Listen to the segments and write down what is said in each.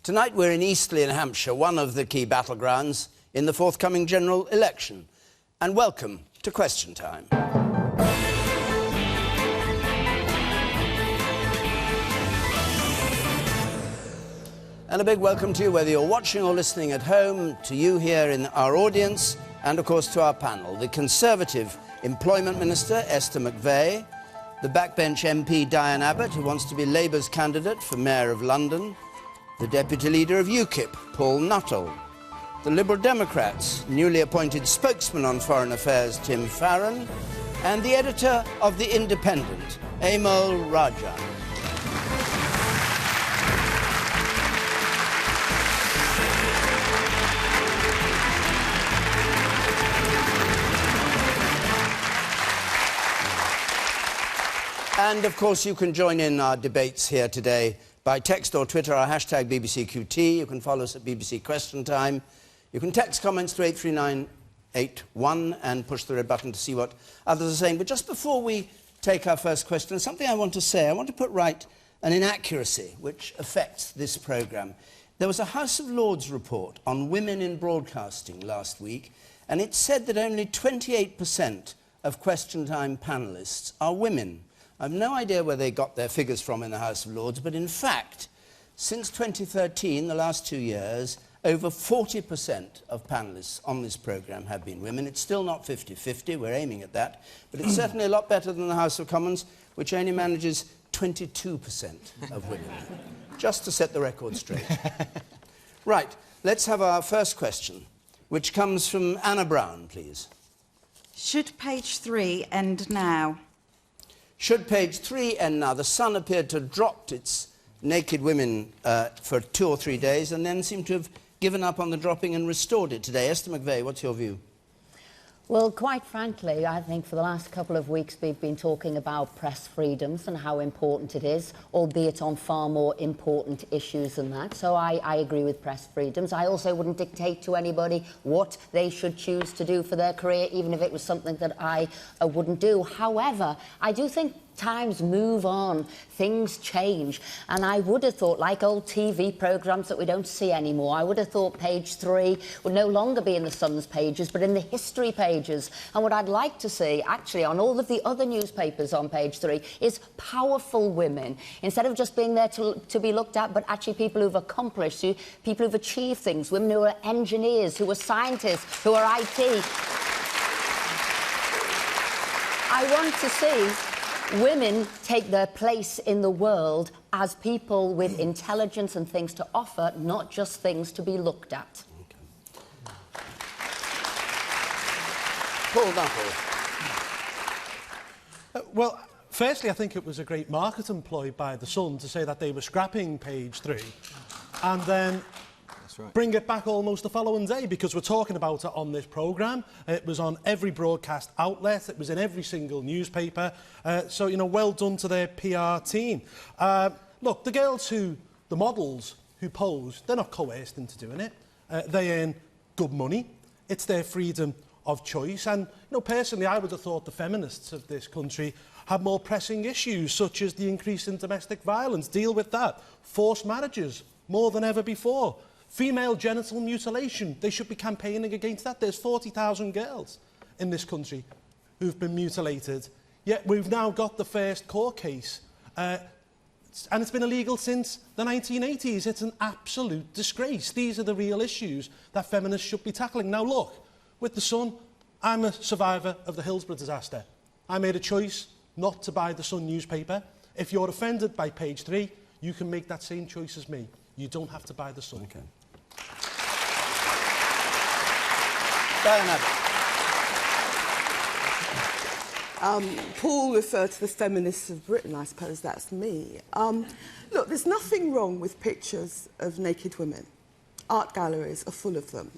Tonight we're in Eastleigh in Hampshire, one of the key battlegrounds in the forthcoming general election. And welcome to Question Time. And a big welcome to you, whether you're watching or listening at home, to you here in our audience, and of course to our panel. The Conservative Employment Minister, Esther McVey, the backbench MP, Diane Abbott, who wants to be Labour's candidate for Mayor of London, the Deputy Leader of UKIP, Paul Nuttall, the Liberal Democrats' newly appointed spokesman on foreign affairs, Tim Farron, and the editor of The Independent, Amol, Rajan. And of course you can join in our debates here today by text or Twitter, our hashtag BBCQT. You can follow us at BBC Question Time. You can text comments to 83981 and push the red button to see what others are saying. But just before we take our first question, something I want to say. I want to put right an inaccuracy which affects this programme. There was a House of Lords report on women in broadcasting last week, and it said that only 28% of Question Time panellists are women. I've no idea where they got their figures from in the House of Lords, but in fact, since 2013, the last 2 years, over 40% of panellists on this programme have been women. It's still not 50-50, we're aiming at that, but it's certainly a lot better than the House of Commons, which only manages 22% of women. Just to set the record straight. Right, let's have our first question, which comes from Anna Brown, please. Should page 3 end now? Should page 3 end now? The Sun appeared to have dropped its naked women for 2 or 3 days and then seemed to have given up on the dropping and restored it today. Esther McVey, what's your view? Well, quite frankly, I think for the last couple of weeks we've been talking about press freedoms and how important it is, albeit on far more important issues than that. So I agree with press freedoms. I also wouldn't dictate to anybody what they should choose to do for their career, even if it was something that I wouldn't do. However, I do think times move on, things change, and I would have thought, like old TV programmes that we don't see anymore, I would have thought page 3 would no longer be in the Sun's pages, but in the history pages. And what I'd like to see, actually, on all of the other newspapers on page 3, is powerful women, instead of just being there to be looked at, but actually people who've accomplished, people who've achieved things, women who are engineers, who are scientists, who are IT. I want to see women take their place in the world as people with intelligence and things to offer, not just things to be looked at. Okay. Paul Nuttall. Well, firstly, I think it was a great marketing ploy by The Sun to say that they were scrapping page 3 and then bring it back almost the following day, because we're talking about it on this programme. It was on every broadcast outlet. It was in every single newspaper. So, you know, well done to their PR team. Look, the models who pose, they're not coerced into doing it. They earn good money. It's their freedom of choice. And, you know, personally, I would have thought the feminists of this country have more pressing issues, such as the increase in domestic violence. Deal with that. Forced marriages, more than ever before. Female genital mutilation, they should be campaigning against that. There's 40,000 girls in this country who've been mutilated, yet we've now got the first court case, and it's been illegal since the 1980s. It's an absolute disgrace. These are the real issues that feminists should be tackling. Now look, with The Sun, I'm a survivor of the Hillsborough disaster. I made a choice not to buy the Sun newspaper. If you're offended by page 3, you can make that same choice as me. You don't have to buy the Sun. Okay. Diane Abbott. Paul referred to the feminists of Britain. I suppose that's me. Look, there's nothing wrong with pictures of naked women. Art galleries are full of them.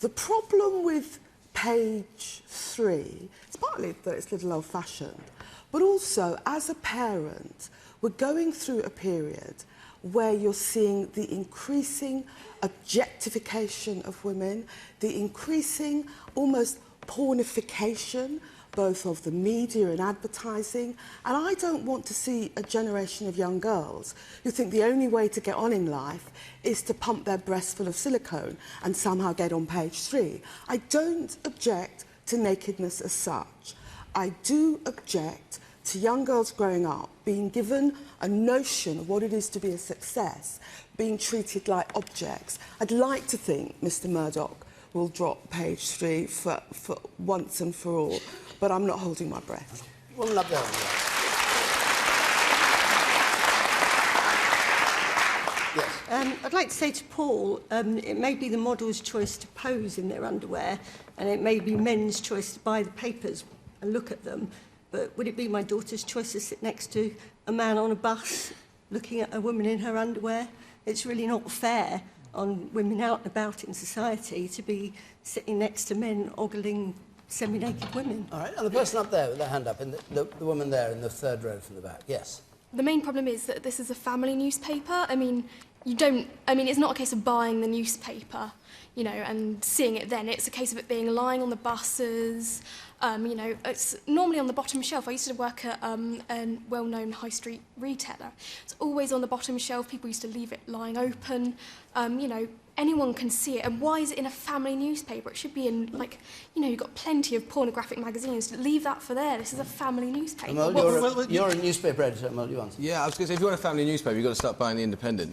The problem with page 3, it's partly that it's a little old-fashioned, but also, as a parent, we're going through a period where you're seeing the increasing objectification of women, the increasing almost pornification both of the media and advertising, and I don't want to see a generation of young girls who think the only way to get on in life is to pump their breasts full of silicone and somehow get on page 3. I don't object to nakedness as such. I do object to young girls growing up being given a notion of what it is to be a success, being treated like objects. I'd like to think Mr. Murdoch will drop page 3 for once and for all, but I'm not holding my breath. Well, not there. Yes. I'd like to say to Paul, it may be the model's choice to pose in their underwear, and it may be men's choice to buy the papers and look at them, but would it be my daughter's choice to sit next to a man on a bus looking at a woman in her underwear? It's really not fair on women out and about in society to be sitting next to men ogling semi-naked women. All right, and the person up there with their hand up, and the woman there in the third row from the back. Yes. The main problem is that this is a family newspaper. I mean, it's not a case of buying the newspaper, you know, and seeing it then. It's a case of it being lying on the buses. You know, it's normally on the bottom shelf. I used to work at a well-known high street retailer. It's always on the bottom shelf. People used to leave it lying open. You know, anyone can see it. And why is it in a family newspaper? It should be in, like, you know, you've got plenty of pornographic magazines. Leave that for there. This is a family newspaper. Amol, you're a newspaper editor, Amol, you answer. Yeah, I was going to say, if you want a family newspaper, you've got to start buying The Independent,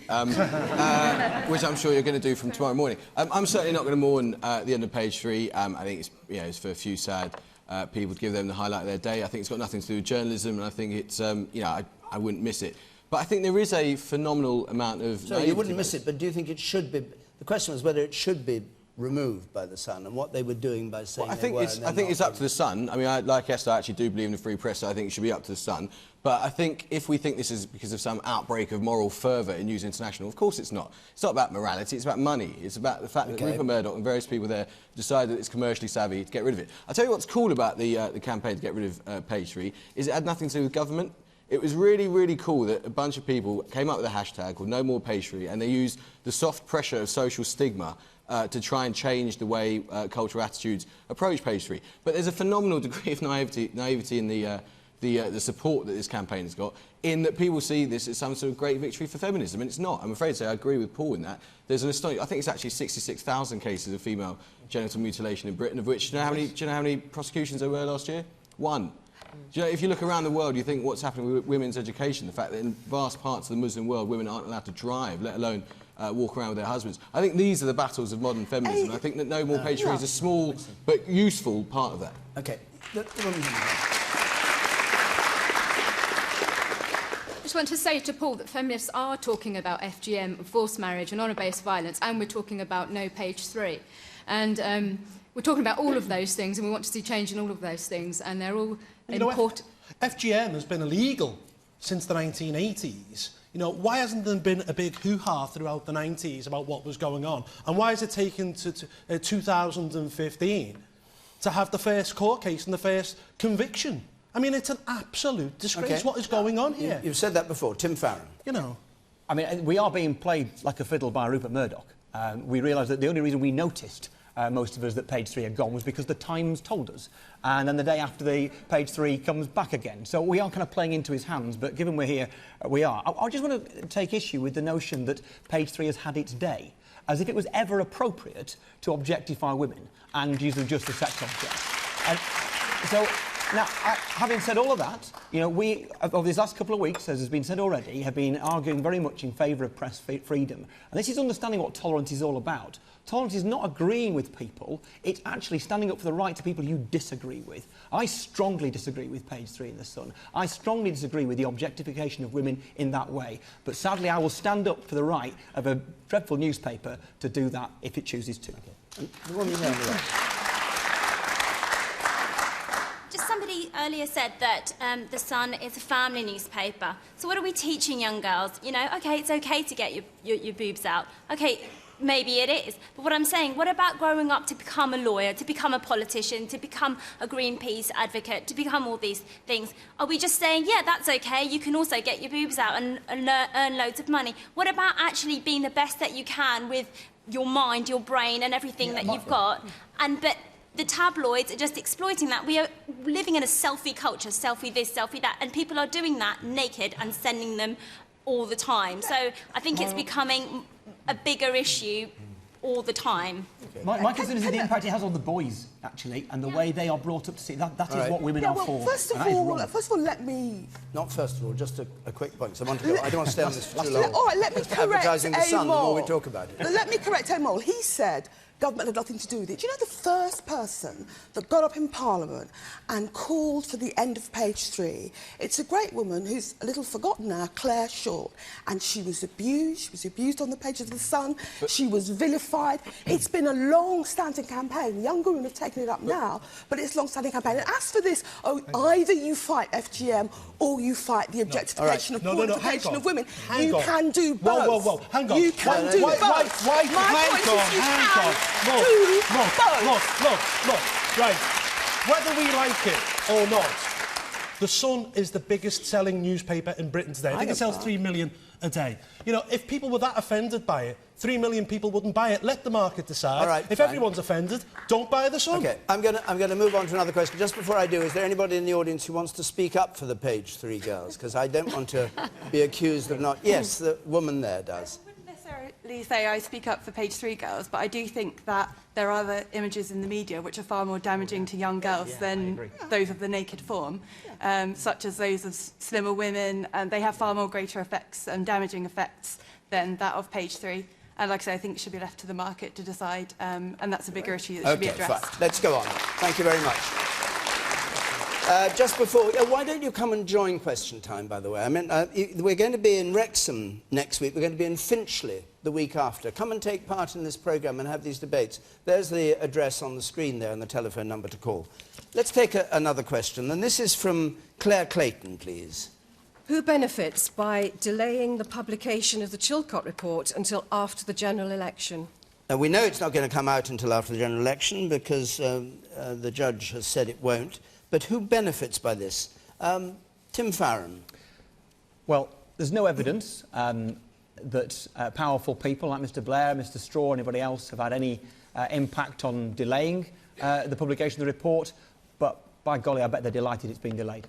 which I'm sure you're going to do from tomorrow morning. I'm certainly not going to mourn the end of page 3. I think it's, you know, it's for a few sad people to give them the highlight of their day. I think it's got nothing to do with journalism, and I think it's, you know, I wouldn't miss it. But I think there is a phenomenal amount of... So you wouldn't miss it, but do you think it should be... The question was whether it should be removed by the Sun and what they were doing by saying I think it's up to the Sun. I mean, like Esther, I actually do believe in the free press, so I think it should be up to the Sun. But I think if we think this is because of some outbreak of moral fervour in News International, of course it's not. It's not about morality, it's about money. It's about the fact that Rupert Murdoch and various people there decided that it's commercially savvy to get rid of it. I'll tell you what's cool about the campaign to get rid of page 3 is it had nothing to do with government. It was really, really cool that a bunch of people came up with a hashtag called No More Page 3, and they used the soft pressure of social stigma to try and change the way cultural attitudes approach page 3. But there's a phenomenal degree of naivety in the support that this campaign has got, in that people see this as some sort of great victory for feminism, and it's not. I'm afraid to say I agree with Paul in that. There's an astonishing... I think it's actually 66,000 cases of female genital mutilation in Britain, of which... Do you know how many prosecutions there were last year? 1. Do you know, if you look around the world, you think what's happening with women's education, the fact that in vast parts of the Muslim world, women aren't allowed to drive, let alone walk around with their husbands. I think these are the battles of modern feminism. I think that No More Page 3 is a small but useful part of that. OK. I just want to say to Paul that feminists are talking about FGM, forced marriage and honour-based violence, and we're talking about No Page 3. And we're talking about all of those things, and we want to see change in all of those things, and they're all important. FGM has been illegal since the 1980s. You know, why hasn't there been a big hoo-ha throughout the 90s about what was going on? And why has it taken to 2015 to have the first court case and the first conviction? I mean, it's an absolute disgrace what is going on here. You've said that before. Tim Farron. You know. I mean, we are being played like a fiddle by Rupert Murdoch. We realise that the only reason we noticed, most of us, that page 3 had gone was because the Times told us. And then the day after, the page 3 comes back again. So we are kind of playing into his hands, but given we're here, we are. I just want to take issue with the notion that page 3 has had its day, as if it was ever appropriate to objectify women and use them just as sex objects. And so... Now, having said all of that, you know, we, over these last couple of weeks, as has been said already, have been arguing very much in favour of press freedom. And this is understanding what tolerance is all about. Tolerance is not agreeing with people, it's actually standing up for the right to people you disagree with. I strongly disagree with page 3 in The Sun. I strongly disagree with the objectification of women in that way. But sadly, I will stand up for the right of a dreadful newspaper to do that if it chooses to. The woman there on the right. Somebody earlier said that The Sun is a family newspaper. So what are we teaching young girls? You know, OK, it's OK to get your boobs out. OK, maybe it is. But what I'm saying, what about growing up to become a lawyer, to become a politician, to become a Greenpeace advocate, to become all these things? Are we just saying, yeah, that's OK, you can also get your boobs out and earn loads of money? What about actually being the best that you can with your mind, your brain and everything that you've got? the tabloids are just exploiting that. We are living in a selfie culture, selfie this, selfie that, and people are doing that naked and sending them all the time. So I think it's becoming a bigger issue all the time. My concern is the impact it has on the boys, actually, and the way they are brought up to see. That is what women are for. First of all, let me... Not first of all, just a quick point, 'cause I don't want to stay on this for too long. All right, let me correct advertising the Sun, the more we Amol. talk about it. Let me correct Amol. He said government had nothing to do with it. Do you know the first person that got up in Parliament and called for the end of page 3? It's a great woman who's a little forgotten now, Claire Short, and she was abused. She was abused on the page of the Sun. She was vilified. It's been a long-standing campaign. Younger women have taken it up now, but it's a long-standing campaign. And as for this, either you fight FGM or you fight the objectification of qualification of women. You can do both. Whoa, hang on. You can do both. My point is you can. Look. Right. Whether we like it or not, The Sun is the biggest selling newspaper in Britain today. I think it sells 3 million a day. You know, if people were that offended by it, 3 million people wouldn't buy it. Let the market decide. All right, if fine. Everyone's offended, don't buy The Sun. OK, I'm going to move on to another question. Just before I do, is there anybody in the audience who wants to speak up for the page 3 girls? Because I don't want to be accused of not... Yes, the woman there does. I wouldn't necessarily say I speak up for page 3 girls, but I do think that there are other images in the media which are far more damaging to young girls than those of the naked form, such as those of slimmer women, and they have far more greater effects and damaging effects than that of page 3. And like I say, I think it should be left to the market to decide, and that's a bigger issue that should be addressed. Fine. Let's go on. Thank you very much. Just before... why don't you come and join Question Time, by the way? I mean, we're going to be in Wrexham next week. We're going to be in Finchley the week after. Come and take part in this programme and have these debates. There's the address on the screen there and the telephone number to call. Let's take another question, and this is from Claire Clayton, please. Who benefits by delaying the publication of the Chilcot report until after the general election? Now, we know it's not going to come out until after the general election because the judge has said it won't. But who benefits by this? Tim Farron. Well, there's no evidence that powerful people like Mr Blair, Mr Straw, anybody else have had any impact on delaying the publication of the report. But by golly, I bet they're delighted it's been delayed.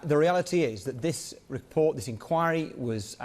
The reality is that this report, this inquiry, was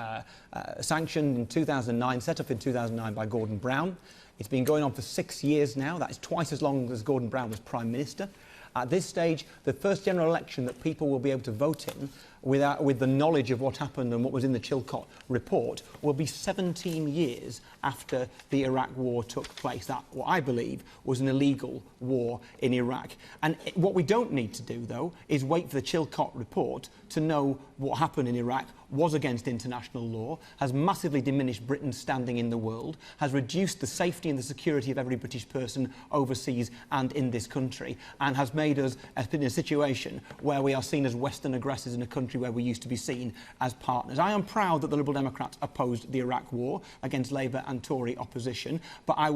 sanctioned in 2009, set up in 2009 by Gordon Brown. It's been going on for 6 years now. That is twice as long as Gordon Brown was Prime Minister. At this stage, the first general election that people will be able to vote in with the knowledge of what happened and what was in the Chilcot report will be 17 years after the Iraq war took place. That, what I believe, was an illegal war in Iraq. And what we don't need to do, though, is wait for the Chilcot report to know what happened in Iraq was against international law, has massively diminished Britain's standing in the world, has reduced the safety and the security of every British person overseas and in this country, and has made us in a situation where we are seen as Western aggressors in a country where we used to be seen as partners. I am proud that the Liberal Democrats opposed the Iraq war against Labour and Tory opposition, but I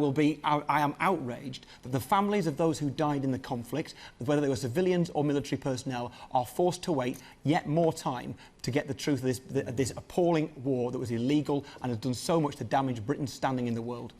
am outraged that the families of those who died in the conflict, whether they were civilians or military personnel, are forced to wait yet more time to get the truth of this appalling war that was illegal and has done so much to damage Britain's standing in the world.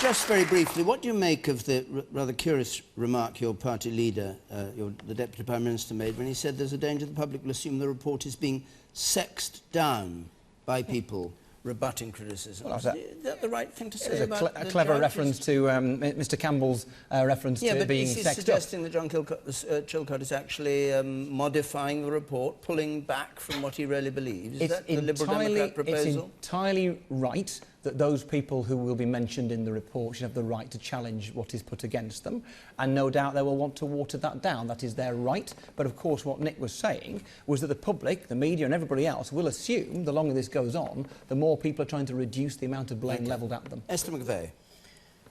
Just very briefly, what do you make of the rather curious remark your party leader, the Deputy Prime Minister, made when he said there's a danger the public will assume the report is being sexed down by people rebutting criticism? Is that the right thing to say? It was a clever reference to Mr Campbell's reference to being sexed up. Is he suggesting that John Chilcot is actually modifying the report, pulling back from what he really believes? Is that the Liberal Democrat proposal? It's entirely right that those people who will be mentioned in the report should have the right to challenge what is put against them, and no doubt they will want to water that down. That is their right. But of course what Nick was saying was that the public, the media and everybody else will assume the longer this goes on, the more people are trying to reduce the amount of blame levelled at them. Esther McVey.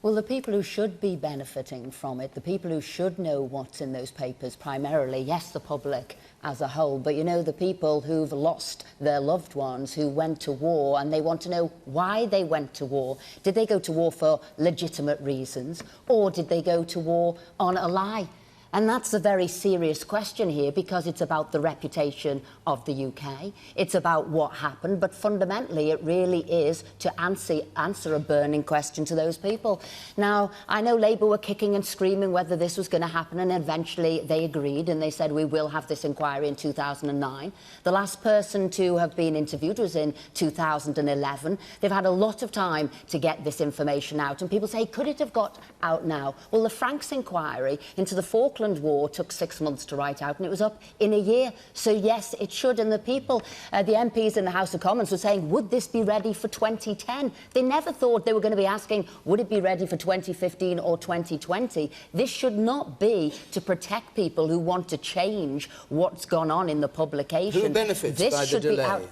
Well, the people who should be benefiting from it, the people who should know what's in those papers primarily, yes, the public as a whole, but you know, the people who've lost their loved ones, who went to war, and they want to know why they went to war. Did they go to war for legitimate reasons, or did they go to war on a lie? And that's a very serious question here, because it's about the reputation of the UK. It's about what happened, but fundamentally it really is to answer a burning question to those people. Now, I know Labour were kicking and screaming whether this was going to happen, and eventually they agreed and they said we will have this inquiry in 2009. The last person to have been interviewed was in 2011. They've had a lot of time to get this information out, and people say, could it have got out now? Well, the Franks inquiry into the Falkland War took 6 months to write out, and it was up in a year. So yes, it should. And the people, the MPs in the House of Commons were saying, would this be ready for 2010? They never thought they were going to be asking, would it be ready for 2015 or 2020? This should not be to protect people who want to change what's gone on in the publication. Who benefits this by should the delay? Be out.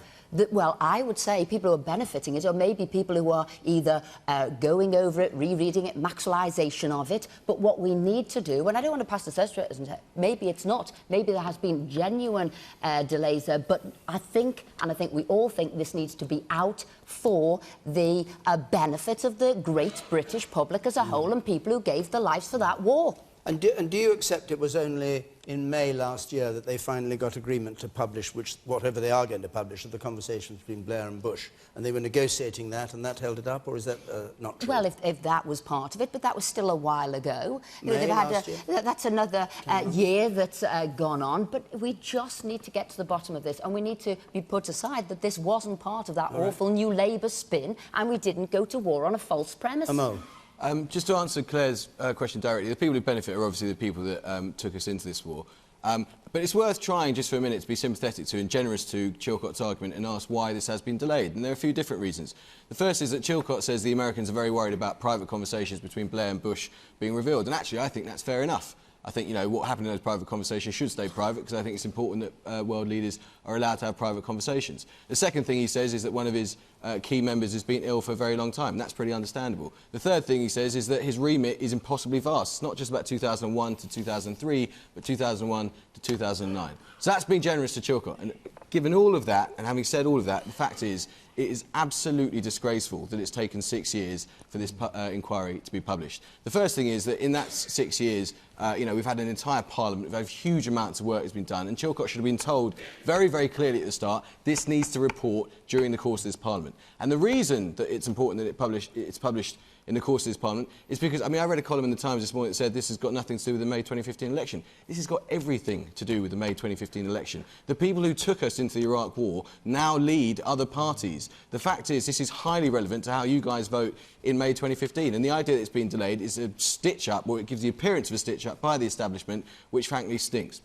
Well, I would say people who are benefiting it, or maybe people who are either going over it, rereading it, maximalisation of it. But what we need to do, and I don't want to pass the session, maybe it's not, maybe there has been genuine delays there, but I think, and I think we all think, this needs to be out for the benefit of the great British public as a whole and people who gave their lives for that war. And do you accept it was only in May last year that they finally got agreement to publish whatever they are going to publish of the conversations between Blair and Bush, and they were negotiating that, and that held it up, or is that not true? Well, if that was part of it, but that was still a while ago. May last year? That's another year that's gone on, but we just need to get to the bottom of this, and we need to be put aside that this wasn't part of that awful New Labour spin, and we didn't go to war on a false premise. Amol. Just to answer Claire's question directly, the people who benefit are obviously the people that took us into this war. But it's worth trying just for a minute to be sympathetic to and generous to Chilcott's argument and ask why this has been delayed. And there are a few different reasons. The first is that Chilcott says the Americans are very worried about private conversations between Blair and Bush being revealed. And actually, I think that's fair enough. I think, you know, what happened in those private conversations should stay private, because I think it's important that world leaders are allowed to have private conversations. The second thing he says is that one of his key members has been ill for a very long time, and that's pretty understandable. The third thing he says is that his remit is impossibly vast. It's not just about 2001 to 2003, but 2001 to 2009. So that's being generous to Chilcott. And given all of that, and having said all of that, the fact is, it is absolutely disgraceful that it's taken 6 years for this inquiry to be published. The first thing is that in that 6 years, you know, we've had an entire parliament, we've had huge amounts of work that's been done, and Chilcott should have been told very, very clearly at the start, this needs to report during the course of this parliament. And the reason that it's important that it's published in the course of this parliament is because, I mean, I read a column in the Times this morning that said this has got nothing to do with the May 2015 election. This has got everything to do with the May 2015 election. The people who took us into the Iraq war now lead other parties. The fact is, this is highly relevant to how you guys vote in May 2015, and the idea that it's been delayed is a stitch-up, or it gives the appearance of a stitch-up by the establishment, which frankly stinks.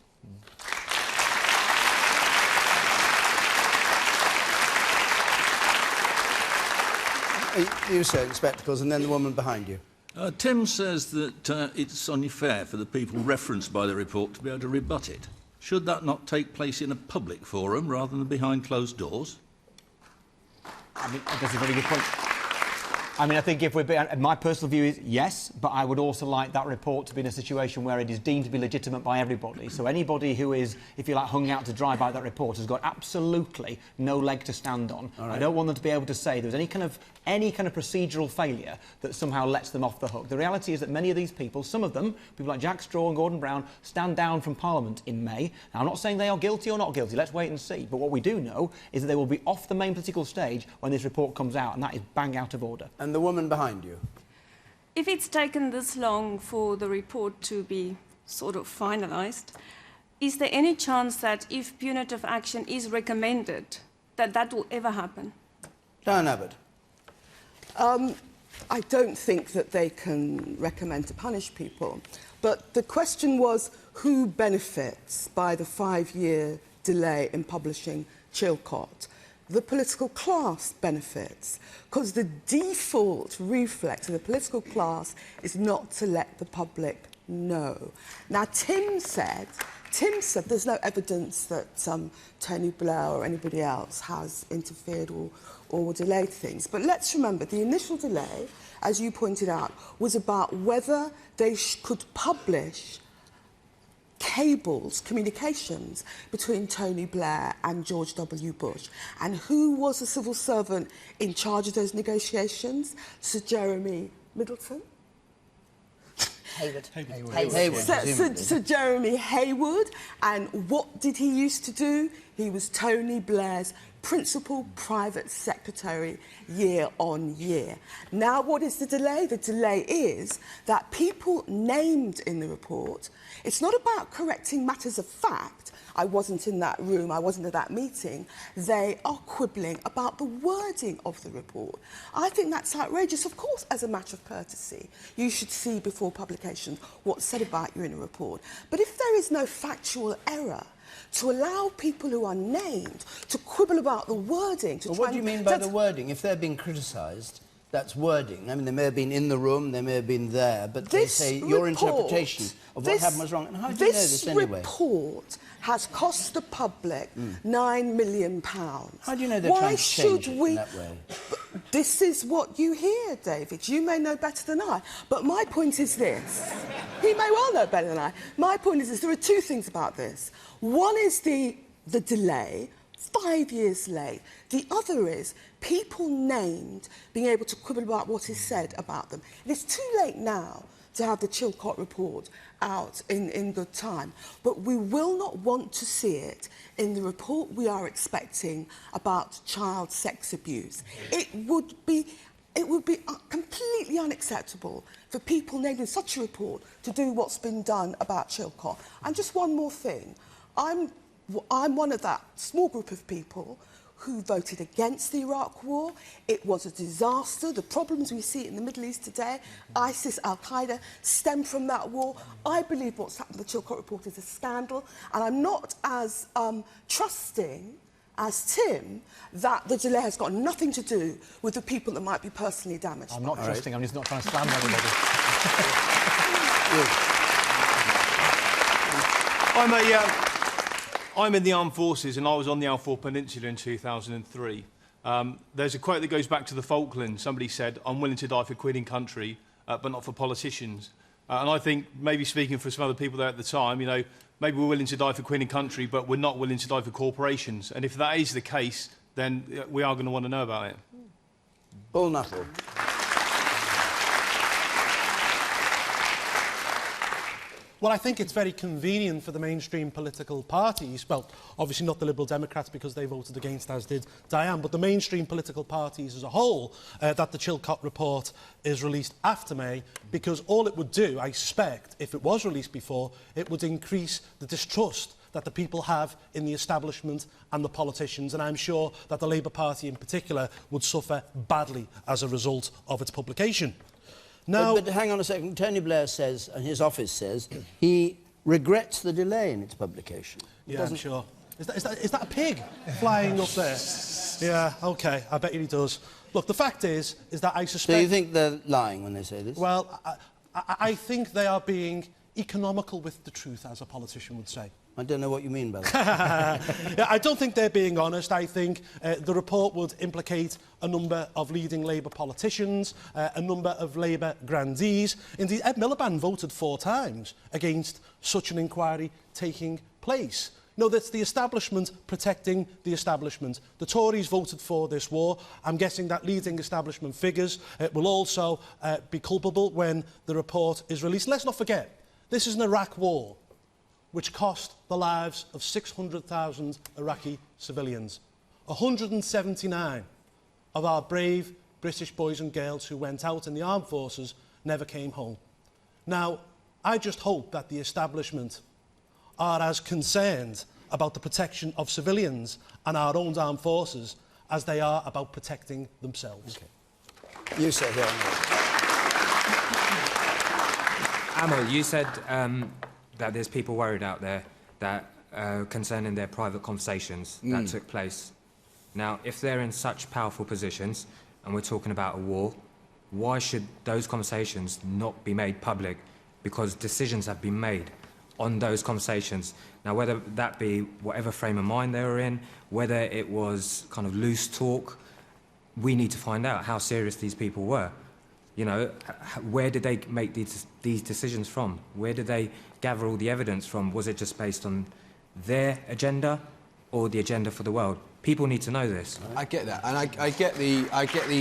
You say spectacles, and then the woman behind you. Tim says that it's only fair for the people referenced by the report to be able to rebut it. Should that not take place in a public forum rather than behind closed doors? I mean, that's a very good point. I mean, I think if we're being, my personal view is yes, but I would also like that report to be in a situation where it is deemed to be legitimate by everybody. So anybody who is, if you like, hung out to dry by that report has got absolutely no leg to stand on. Right. I don't want them to be able to say there's any kind of procedural failure that somehow lets them off the hook. The reality is that many of these people, some of them, people like Jack Straw and Gordon Brown, stand down from Parliament in May. Now, I'm not saying they are guilty or not guilty. Let's wait and see. But what we do know is that they will be off the main political stage when this report comes out, and that is bang out of order. And the woman behind you. If it's taken this long for the report to be sort of finalised, is there any chance that if punitive action is recommended, that will ever happen? Diane Abbott. I don't think that they can recommend to punish people. But the question was, who benefits by the 5-year delay in publishing Chilcott? The political class benefits, because the default reflex of the political class is not to let the public know. Now, Tim said there's no evidence that Tony Blair or anybody else has interfered or delayed things. But let's remember, the initial delay, as you pointed out, was about whether they could publish cables, communications between Tony Blair and George W. Bush. And who was the civil servant in charge of those negotiations? Sir Jeremy Middleton. Haywood. Sir Jeremy Haywood. And what did he used to do? He was Tony Blair's principal private secretary year on year. Now, what is the delay? The delay is that people named in the report, it's not about correcting matters of fact. I wasn't in that room, I wasn't at that meeting. They are quibbling about the wording of the report. I think that's outrageous. Of course, as a matter of courtesy, you should see before publication what's said about you in a report. But if there is no factual error, to allow people who are named to quibble about the wording... Well, what do you mean by the wording? If they're being criticised, that's wording. I mean, they may have been in the room, they may have been there, but they say your interpretation of what happened was wrong. And how do you know this anyway? This report has cost the public £9 million. How do you know they're trying to change it in that way? This is what you hear, David. You may know better than I. But my point is this. He may well know better than I. My point is this. There are two things about this. One is the delay, 5 years late. The other is people named being able to quibble about what is said about them. It is too late now to have the Chilcot report out in good time. But we will not want to see it in the report we are expecting about child sex abuse. It would be completely unacceptable for people named in such a report to do what's been done about Chilcot. And just one more thing. I'm one of that small group of people who voted against the Iraq War. It was a disaster. The problems we see in the Middle East today, ISIS, Al-Qaeda, stem from that war. I believe what's happened in the Chilcot report is a scandal, and I'm not as trusting as Tim that the delay has got nothing to do with the people that might be personally damaged. I'm not trusting, I'm just not trying to slam anybody. I'm in the armed forces, and I was on the Alfour Peninsula in 2003. There's a quote that goes back to the Falklands. Somebody said, "I'm willing to die for Queen and country, but not for politicians." And I think, maybe speaking for some other people there at the time, you know, maybe we're willing to die for Queen and country, but we're not willing to die for corporations. And if that is the case, then we are going to want to know about it. Paul Nuttall. Well, I think it's very convenient for the mainstream political parties, well, obviously not the Liberal Democrats because they voted against, as did Diane, but the mainstream political parties as a whole, that the Chilcot report is released after May, because all it would do, I suspect, if it was released before, it would increase the distrust that the people have in the establishment and the politicians, and I'm sure that the Labour Party in particular would suffer badly as a result of its publication. Now, but hang on a second. Tony Blair says, and his office says, he regrets the delay in its publication. Yeah, I'm sure. Is that a pig flying up there? Yeah, OK, I bet he does. Look, the fact is that I suspect... So you think they're lying when they say this? Well, I think they are being economical with the truth, as a politician would say. I don't know what you mean by that. Yeah, I don't think they're being honest. I think the report would implicate a number of leading Labour politicians, a number of Labour grandees. Indeed, Ed Miliband voted 4 times against such an inquiry taking place. No, that's the establishment protecting the establishment. The Tories voted for this war. I'm guessing that leading establishment figures will also be culpable when the report is released. Let's not forget, this is an Iraq war which cost the lives of 600,000 Iraqi civilians. 179 of our brave British boys and girls who went out in the armed forces never came home. Now, I just hope that the establishment are as concerned about the protection of civilians and our own armed forces as they are about protecting themselves. Okay. You said here. Amol, you said that there's people worried out there that concerning their private conversations that took place. Now, if they're in such powerful positions, and we're talking about a war, why should those conversations not be made public? Because decisions have been made on those conversations. Now, whether that be whatever frame of mind they were in, whether it was kind of loose talk, we need to find out how serious these people were. You know, where did they make these decisions from? Where did they gather all the evidence from? Was it just based on their agenda or the agenda for the world? People need to know this. I get that, and I get the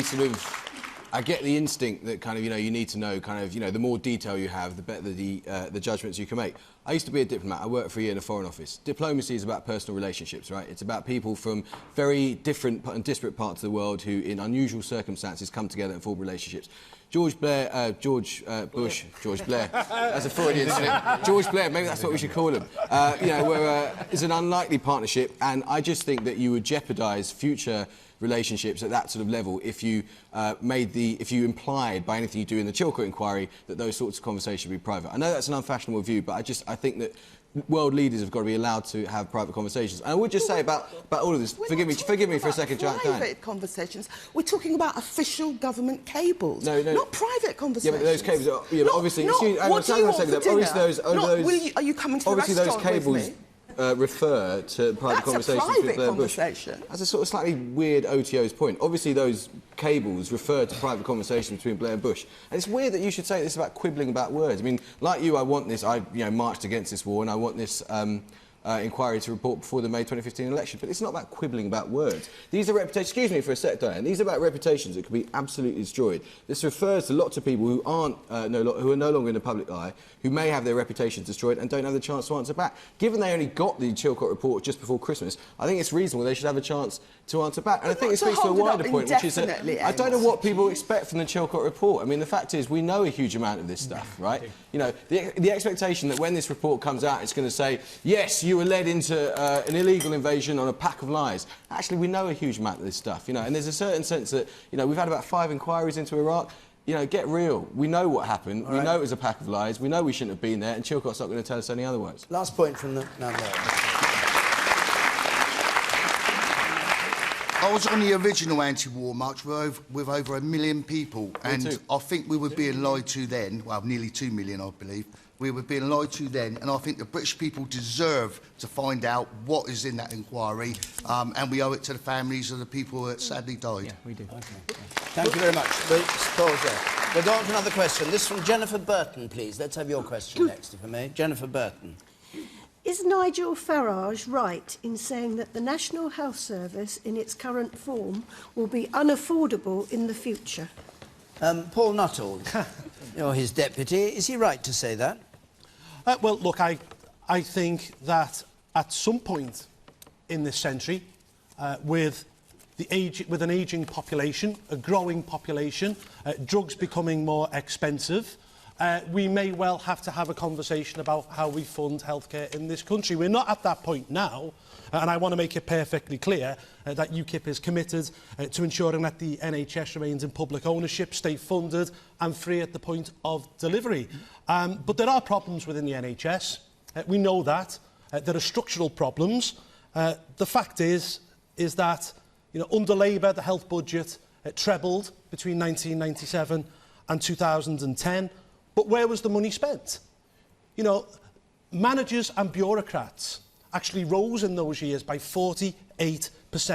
sort of I get the instinct that kind of, you need to know kind of, the more detail you have, the better the judgments you can make. I used to be a diplomat. I worked for a year in a Foreign Office. Diplomacy is about personal relationships, right? It's about people from very different and disparate parts of the world who, in unusual circumstances, come together and form relationships. George Blair, George Blair, that's a Freudian slip. George Blair, maybe that's what we should call him. It's an unlikely partnership, and I just think that you would jeopardise future relationships at that sort of level if you if you implied by anything you do in the Chilcot inquiry that those sorts of conversations should be private. I know that's an unfashionable view, but I think that world leaders have got to be allowed to have private conversations. And I would just say about all of this, forgive me for a second, Diane. Private conversations. We're talking about official government cables, not private conversations. Yeah, but those cables are, obviously... What do you want for dinner? Are you coming to the restaurant with me? Refer to private conversations with Blair Bush. That's a sort of slightly weird OTO's point. Obviously, those cables refer to private conversations between Blair and Bush. And it's weird that you should say this about quibbling about words. I mean, like you, I want this. I marched against this war, and I want this inquiry to report before the May 2015 election. But it's not about quibbling about words. These are reputations. Excuse me for a sec, Diane. These are about reputations that could be absolutely destroyed. This refers to lots of people who aren't who are no longer in the public eye, who may have their reputations destroyed and don't have the chance to answer back. Given they only got the Chilcot report just before Christmas, I think it's reasonable they should have a chance to answer back. And I think it speaks to a wider point, which is that I don't know what people expect from the Chilcot report. I mean, the fact is we know a huge amount of this stuff, right? The expectation that when this report comes out, it's going to say, yes, you were led into an illegal invasion on a pack of lies. Actually, we know a huge amount of this stuff, and there's a certain sense that, we've had about 5 inquiries into Iraq. Get real. We know what happened. We know it was a pack of lies. We know we shouldn't have been there, and Chilcot's not going to tell us any otherwise. Last point from the... I was on the original anti-war march with over 1 million people, and I think we were being lied to then. Well, nearly 2 million, I believe. We were being lied to then, and I think the British people deserve to find out what is in that inquiry, and we owe it to the families of the people that sadly died. Yeah, we do. Okay. Thank you very much. We'll go on to another question. This from Jennifer Burton, please. Let's have your question next, if I may. Jennifer Burton. Is Nigel Farage right in saying that the National Health Service, in its current form, will be unaffordable in the future? Paul Nuttall, you're his deputy. Is he right to say that? Well, look, I think that at some point in this century, with an ageing population, a growing population, drugs becoming more expensive, we may well have to have a conversation about how we fund healthcare in this country. We're not at that point now, and I want to make it perfectly clear that UKIP is committed to ensuring that the NHS remains in public ownership, stay funded and free at the point of delivery. But there are problems within the NHS. We know that. There are structural problems. The fact is that under Labour, the health budget trebled between 1997 and 2010. But where was the money spent? Managers and bureaucrats actually rose in those years by 48%.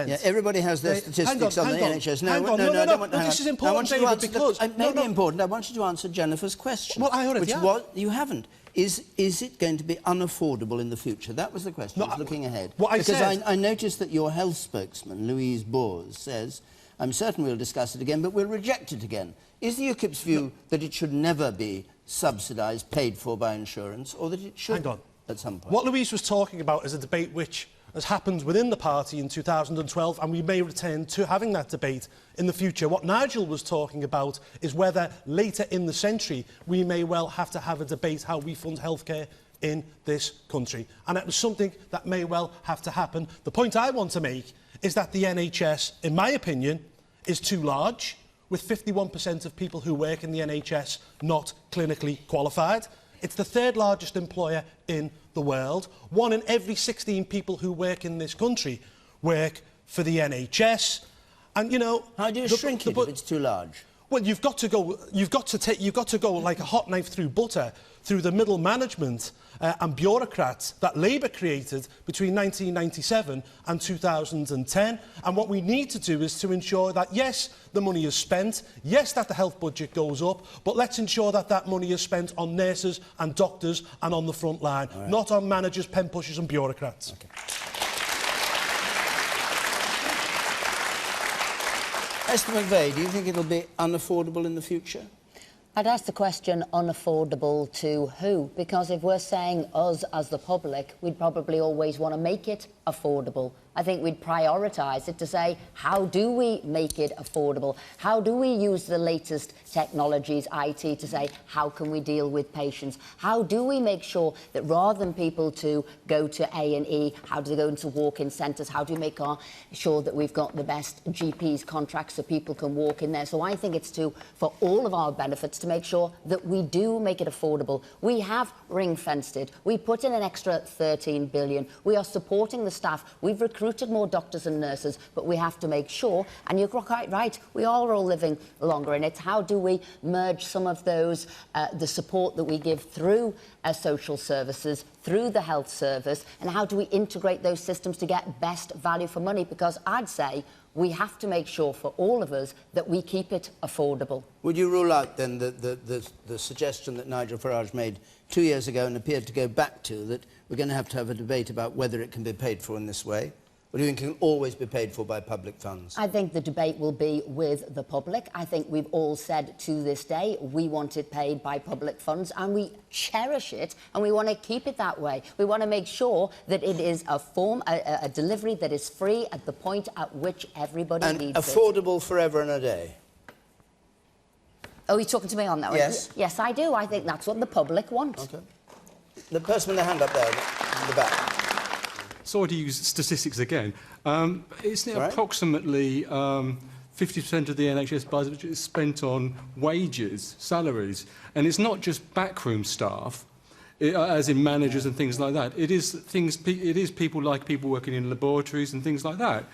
Yeah, everybody has their statistics on the NHS. No, this is important, David, because... It may be important. I want you to answer Jennifer's question. Well, I already have. You haven't. Is it going to be unaffordable in the future? That was the question. I was looking ahead. I noticed that your health spokesman, Louise Bors, says, I'm certain we'll discuss it again, but we'll reject it again. Is the UKIP's view that it should never be subsidised, paid for by insurance, or that it should at some point? What Louise was talking about is a debate which has happened within the party in 2012, and we may return to having that debate in the future. What Nigel was talking about is whether later in the century we may well have to have a debate how we fund healthcare in this country. And it was something that may well have to happen. The point I want to make is that the NHS, in my opinion, is too large, with 51% of people who work in the NHS not clinically qualified. It's the third largest employer in the world. 1 in every 16 people who work in this country work for the NHS. And, how do you shrink it if it's too large? Well, you've got to go like a hot knife through butter, through the middle management and bureaucrats that Labour created between 1997 and 2010. And what we need to do is to ensure that, yes, the money is spent, yes, that the health budget goes up, but let's ensure that that money is spent on nurses and doctors and on the front line, not on managers, pen pushers and bureaucrats. Okay. Esther McVey, do you think it'll be unaffordable in the future? I'd ask the question, unaffordable to who? Because if we're saying us as the public, we'd probably always want to make it affordable. I think we'd prioritise it to say, how do we make it affordable? How do we use the latest technologies, IT, to say, how can we deal with patients? How do we make sure that rather than people to go to A&E, how do they go into walk-in centres? How do we make sure that we've got the best GPs contracts so people can walk in there? So I think it's for all of our benefits to make sure that we do make it affordable. We have ring-fenced it. We put in an extra 13 billion. We are supporting the staff. We've recruited more doctors and nurses, but we have to make sure, and you're quite right, we are all living longer, and it's how do we merge some of those, the support that we give through social services, through the health service, and how do we integrate those systems to get best value for money? Because I'd say we have to make sure for all of us that we keep it affordable. Would you rule out then the suggestion that Nigel Farage made 2 years ago and appeared to go back to, that we're going to have a debate about whether it can be paid for in this way? Or do you think it can always be paid for by public funds? I think the debate will be with the public. I think we've all said to this day we want it paid by public funds, and we cherish it, and we want to keep it that way. We want to make sure that it is a delivery that is free at the point at which everybody needs it. And affordable forever and a day? Oh, you're talking to me on that one? Yes. Yes, I do. I think that's what the public want. OK. The person with the hand up there in the back. Sorry to use statistics again. Isn't it right. approximately 50% of the NHS budget is spent on wages, salaries? And it's not just backroom staff, as in managers and things like that. It is people like people working in laboratories and things like that.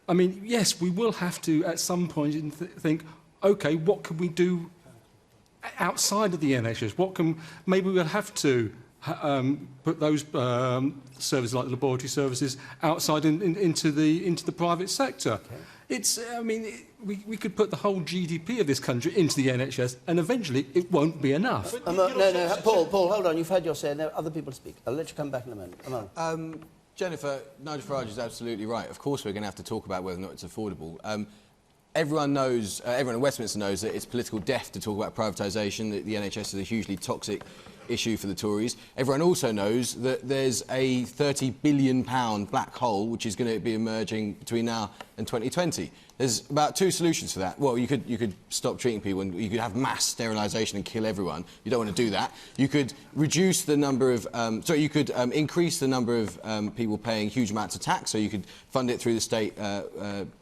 I mean, yes, we will have to, at some point, think, OK, what can we do outside of the NHS? Maybe we'll have to put those services like the laboratory services outside into the private sector. Okay. It's, I mean, we could put the whole GDP of this country into the NHS, and eventually it won't be enough. No, Paul, hold on. You've had your say. There are other people to speak. I'll let you come back in a moment. Come on. Jennifer, Nigel Farage is absolutely right. Of course, we're going to have to talk about whether or not it's affordable. Everyone knows, everyone in Westminster knows that it's political death to talk about privatisation, that the NHS is a hugely toxic issue for the Tories. Everyone also knows that there's a £30 billion black hole which is going to be emerging between now and 2020. There's about two solutions for that. Well, you could stop treating people, and you could have mass sterilisation and kill everyone. You don't want to do that. You could reduce the number of... you could increase the number of people paying huge amounts of tax, so you could fund it through the state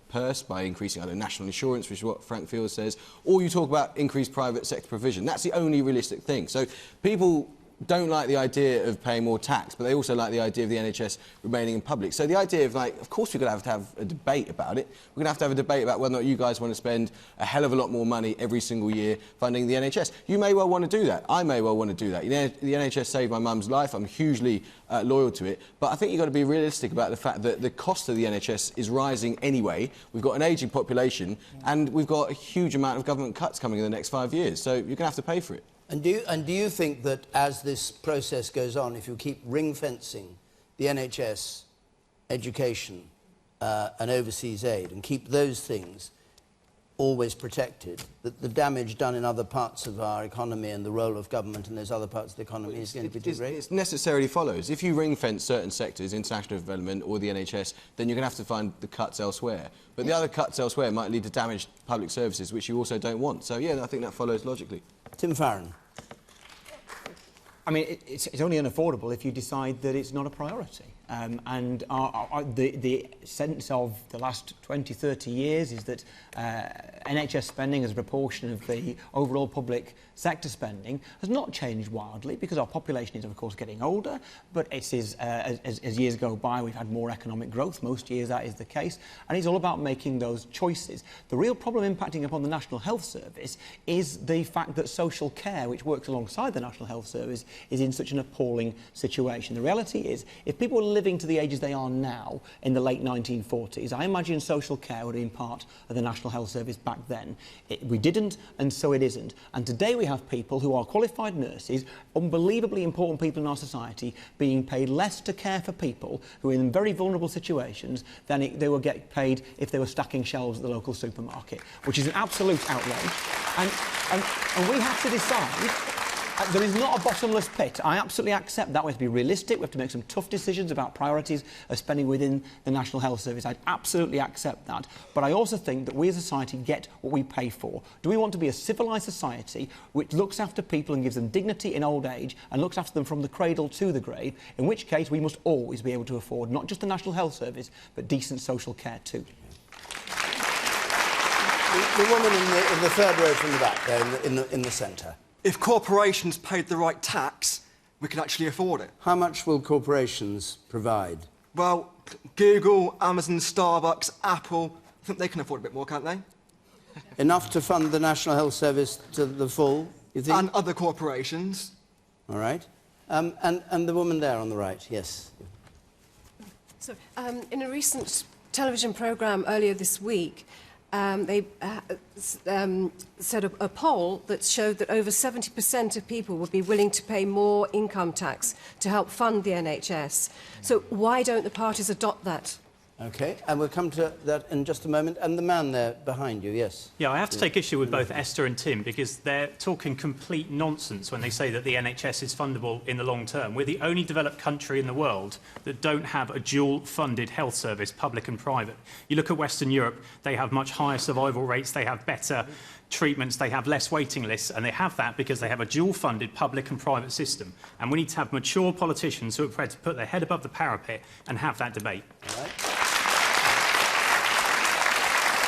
purse by increasing national insurance, which is what Frank Field says, or you talk about increased private sector provision. That's the only realistic thing. So people don't like the idea of paying more tax, but they also like the idea of the NHS remaining in public. So the idea of, of course we're going to have a debate about it. We're going to have a debate about whether or not you guys want to spend a hell of a lot more money every single year funding the NHS. You may well want to do that. I may well want to do that. You know, the NHS saved my mum's life. I'm hugely loyal to it. But I think you've got to be realistic about the fact that the cost of the NHS is rising anyway. We've got an ageing population, and we've got a huge amount of government cuts coming in the next 5 years. So you're going to have to pay for it. And do you think that as this process goes on, if you keep ring-fencing the NHS, education and overseas aid, and keep those things always protected, that the damage done in other parts of our economy and the role of government in those other parts of the economy is going to be too great? It necessarily follows. If you ring-fence certain sectors, international development or the NHS, then you're going to have to find the cuts elsewhere. But the other cuts elsewhere might lead to damaged public services, which you also don't want. So, yeah, I think that follows logically. Tim Farron. I mean, it's only unaffordable if you decide that it's not a priority. And the sense of the last 20, 30 years is that NHS spending as a proportion of the overall public sector spending has not changed wildly, because our population is, of course, getting older, but it is, as years go by, we've had more economic growth. Most years that is the case, and it's all about making those choices. The real problem impacting upon the National Health Service is the fact that social care, which works alongside the National Health Service, is in such an appalling situation. The reality is, if people were living to the ages they are now in the late 1940s, I imagine social care would have been part of the National Health Service back then. We didn't, and so it isn't. And today we have people who are qualified nurses, unbelievably important people in our society, being paid less to care for people who are in very vulnerable situations than they would get paid if they were stacking shelves at the local supermarket, which is an absolute outrage. And we have to decide. There is not a bottomless pit. I absolutely accept that. We have to be realistic. We have to make some tough decisions about priorities of spending within the National Health Service. I absolutely accept that. But I also think that we as a society get what we pay for. Do we want to be a civilised society which looks after people and gives them dignity in old age and looks after them from the cradle to the grave, in which case we must always be able to afford not just the National Health Service, but decent social care too. The woman in the third row from the back there, in the centre. If corporations paid the right tax, we can actually afford it. How much will corporations provide? Well, Google, Amazon, Starbucks, Apple, I think they can afford a bit more, can't they? Enough to fund the National Health Service to the full, you think? And other corporations. All right. And the woman there on the right, yes. So, in a recent television programme earlier this week, they said a poll that showed that over 70% of people would be willing to pay more income tax to help fund the NHS. So why don't the parties adopt that? OK, and we'll come to that in just a moment. And the man there behind you, yes. Yeah, I have to take issue with both Esther and Tim because they're talking complete nonsense when they say that the NHS is fundable in the long term. We're the only developed country in the world that don't have a dual-funded health service, public and private. You look at Western Europe, they have much higher survival rates, they have better treatments, they have less waiting lists, and they have that because they have a dual-funded public and private system. And we need to have mature politicians who are prepared to put their head above the parapet and have that debate. All right.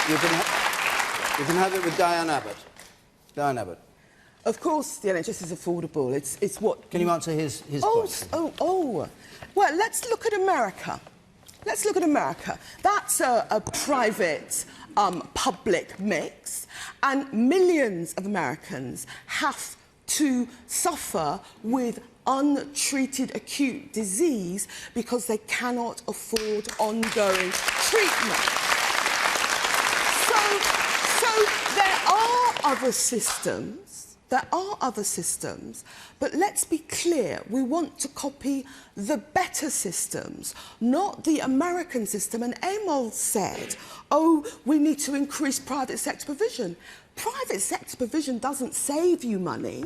You can have it with Diane Abbott. Diane Abbott. Of course, the NHS is affordable. It's what... Can you answer his point? Well, let's look at America. Let's look at America. That's a private, public mix, and millions of Americans have to suffer with untreated acute disease because they cannot afford ongoing treatment. So there are other systems, but let's be clear, we want to copy the better systems, not the American system. And Amol said, oh, we need to increase private sector provision. Private sector provision doesn't save you money.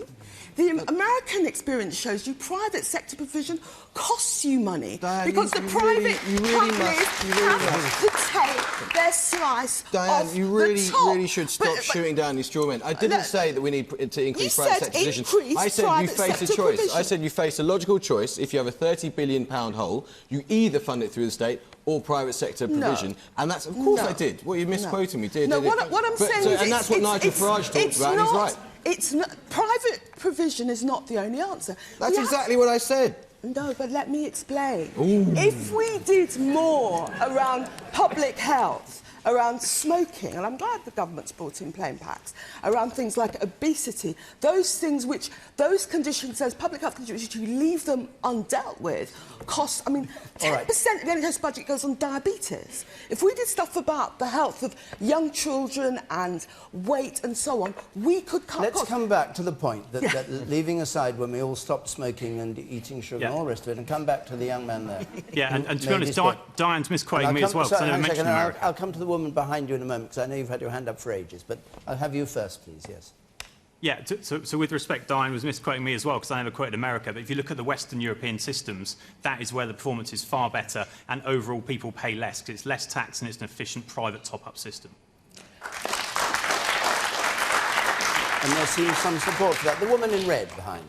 The American experience shows you private sector provision costs you money because the private companies have to take their slice Diane, off you really top. should stop shooting down these straw men. I didn't say that we need to increase private sector provision. I said you face a choice. I said you face a logical choice. If you have a £30 billion hole, you either fund it through the state or private sector provision. And that's, of course I did. Well, you're misquoting me. What I'm saying is... And that's what Nigel Farage talks about, and he's right. It's not, private provision is not the only answer. That's exactly what I said. No, but let me explain. Ooh. If we did more around public health, around smoking, and I'm glad the government's brought in plain packs, around things like obesity, those things which, those conditions, those public health conditions, which you leave them undealt with, cost, I mean, 10% of the NHS budget goes on diabetes. If we did stuff about the health of young children and weight and so on, we could cut Let's costs. come back to the point that leaving aside when we all stopped smoking and eating sugar and all the rest of it, and come back to the young man there. Yeah, and to be honest, Diane's misquoting me as well, because I never mentioned America. I'll come to the woman behind you in a moment, because I know you've had your hand up for ages, but I'll have you first, please, yes. Yeah, so with respect, Diane was misquoting me as well, because I never quoted America, but if you look at the Western European systems, that is where the performance is far better, and overall people pay less, because it's less tax and it's an efficient private top-up system. And there seems some support for that. The woman in red behind.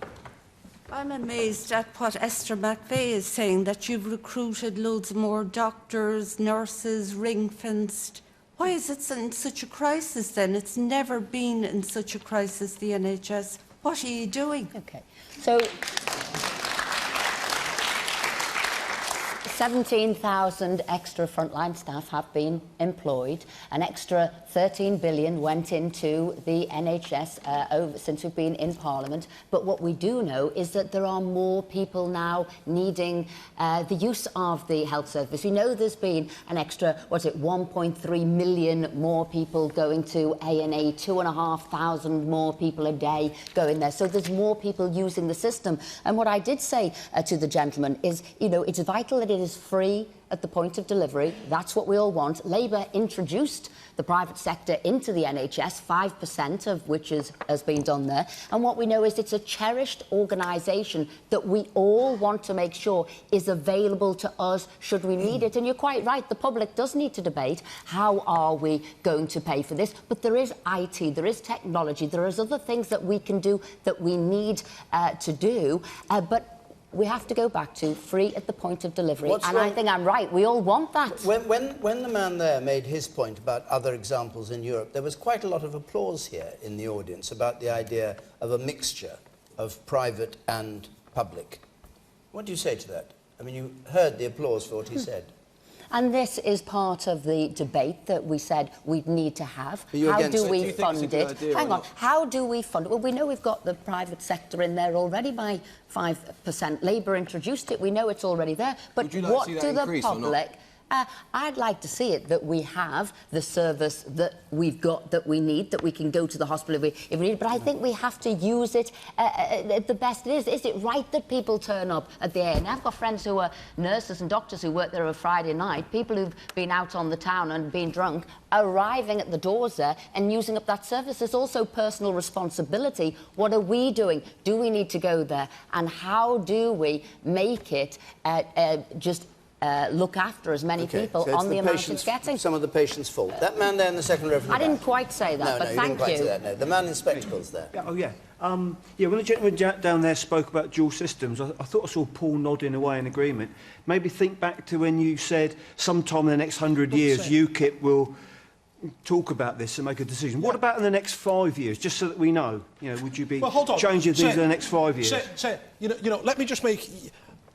I'm amazed at what Esther McVey is saying, that you've recruited loads more doctors, nurses, ring-fenced. Why is it in such a crisis then? It's never been in such a crisis, the NHS. What are you doing? Okay. 17,000 extra frontline staff have been employed. An extra 13 billion went into the NHS since we've been in Parliament. But what we do know is that there are more people now needing the use of the health service. We know there's been an extra, 1.3 million more people going to A&E, 2,500 more people a day going there. So there's more people using the system. And what I did say to the gentleman is, you know, it's vital that it is free at the point of delivery. That's what we all want. Labour introduced the private sector into the NHS, 5% of which has been done there. And what we know is it's a cherished organisation that we all want to make sure is available to us should we need it. And you're quite right, the public does need to debate how are we going to pay for this. But there is IT, there is technology, there is other things that we can do that we need to do. But we have to go back to free at the point of delivery. I think I'm right. We all want that. When the man there made his point about other examples in Europe, there was quite a lot of applause here in the audience about the idea of a mixture of private and public. What do you say to that? I mean, you heard the applause for what he said. And this is part of the debate that we said we'd need to have. How do we fund it? Hang on. How do we fund it? Well, we know we've got the private sector in there already by 5%. Labour introduced it. We know it's already there. But what do the public... I'd like to see it that we have the service that we've got, that we need, that we can go to the hospital if we need. But I think we have to use it the best it is. Is it right that people turn up at the A&E? I've got friends who are nurses and doctors who work there on a Friday night, people who've been out on the town and been drunk, arriving at the doors there and using up that service. There's also personal responsibility. What are we doing? Do we need to go there? And how do we make it just... look after as many people so on the amount it's getting. Some of the patients' fault. That man there in the second row from the back. I didn't quite say that, but thank you. No, you didn't quite say that, no. The man in spectacles there. Oh, yeah. When the gentleman down there spoke about dual systems, I thought I saw Paul nodding away in agreement. Maybe think back to when you said sometime in the next 100 years UKIP will talk about this and make a decision. What about in the next 5 years, just so that we know? You know, would you be changing things in the next 5 years? You know, let me just make...